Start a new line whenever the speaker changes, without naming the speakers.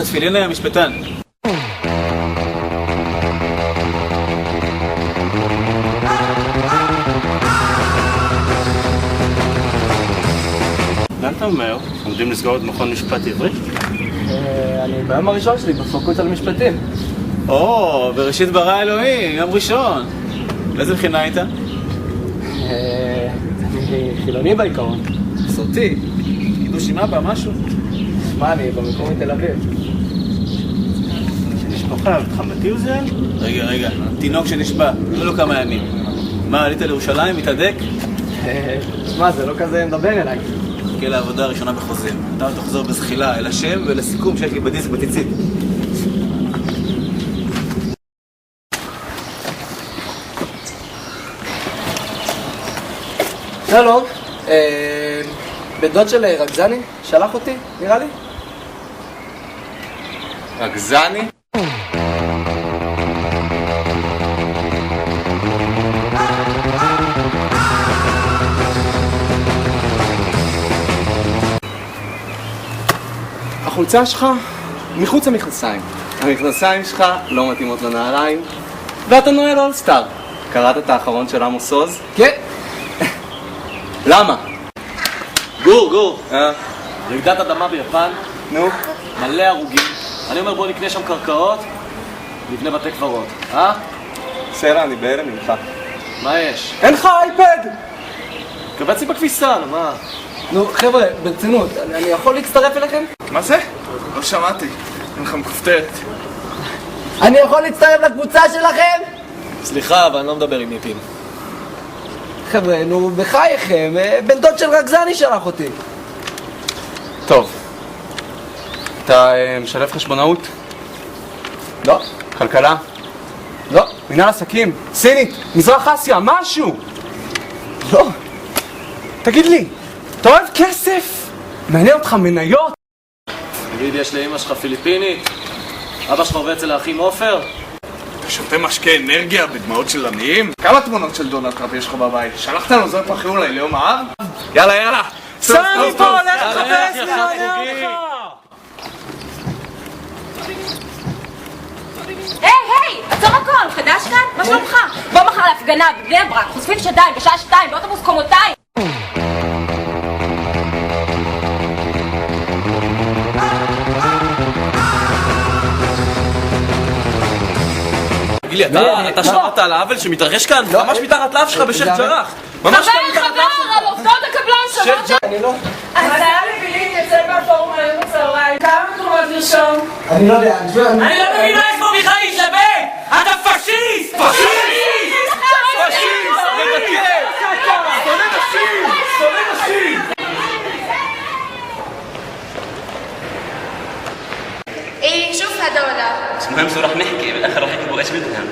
תפילין היה משפטן.
לאן אתה אומר? עומדים לסגור את מכון משפט עברי?
אני ביום הראשון שלי בפקולטה למשפטים.
בראשית ברא אלוהים, יום ראשון. לאיזה בחינה היית?
אני חילוני בעיקרון.
מסורתי. קידוש עם אבא, משהו?
מה, אני במקום מתל אביב.
שנשפחה, חמתי הוא זה?
רגע, תינוק שנשבע, לא לו כמה ימים. מה, עלית לירושלים, מתהדק?
מה, זה לא כזה מדבר אליי.
חכה לעבודה הראשונה בחוזים. אתה תחזור בזחילה אל השם ולסיכום שיש לי בדיסק בציצית.
שלום, בן דוד של רגזני שלח אותי, נראה לי.
רגזני? החולצה שלך מחוץ למכנסיים. המכנסיים שלך לא מתאימות לנעליים, ואתה נועל אולסטאר. קראת את האחרון של עמוס עוז?
כן.
למה?
גור, רעידת אדמה ביפן,
נו?
מלא הרוגים. אני אומר בוא נקנה שם קרקעות, נבנה בתי קברות,
בסדר, אני בהלם ממך.
מה יש?
אין לך אייפד!
קבצתי בכביסה, מה?
נו, חבר'ה, ברצינות, אני יכול להצטרף אליכם?
מה זה? לא שמעתי. אין לך מכופתרת.
אני יכול להצטרף לקבוצה שלכם?
סליחה, אבל אני לא מדבר עם ניפים.
חבר'ה, נו, בחייכם, בן דוד של רגזני שלח אותי.
טוב. אתה משלב חשבונאות?
לא.
כלכלה?
לא.
מנהל עסקים? סינית? מזרח אסיה? משהו?
לא.
תגיד לי, אתה אוהב כסף? מעניין אותך מניות?
תגיד, יש לאמא שלך פיליפינית? אבא שלך עובד אצל האחים עופר?
אתה שותה משקה אנרגיה בדמעות של עניים? כמה תמונות של דונלד טראמפ יש לך בבית? שלחת לו זאת פחי אולי ליום האב? יאללה! סע מפה, לך תחפש לי, אני אותך!
היי, עצור הכל, חדש כאן? מה שלומך? בוא מחר להפגנה בבני ברק, חושפים שדיים בשעה 2 באוטובוס קומותיים.
תגיד לי, אתה שמעת על העוול שמתרחש כאן? ממש מתחת לאף שלך בשייח' ג'ראח. ממש כאן מתחת לאף שלך.
על עובדות הקבלן, שמעת?
אני לא.
אז היה לי בילית יצא מהפורום היום בצהריים. כמה מקומות לרשום?
אני לא יודע,
אני לא מבין מה יש פה בכלל להתלבט! אתה פשיסט! פשיסט!
מדכא! שונא נשים! שונא נשים!
ايه شوف هدول
المهم صراحة نحكي بالاخر رح يكتبوا ايش بدهم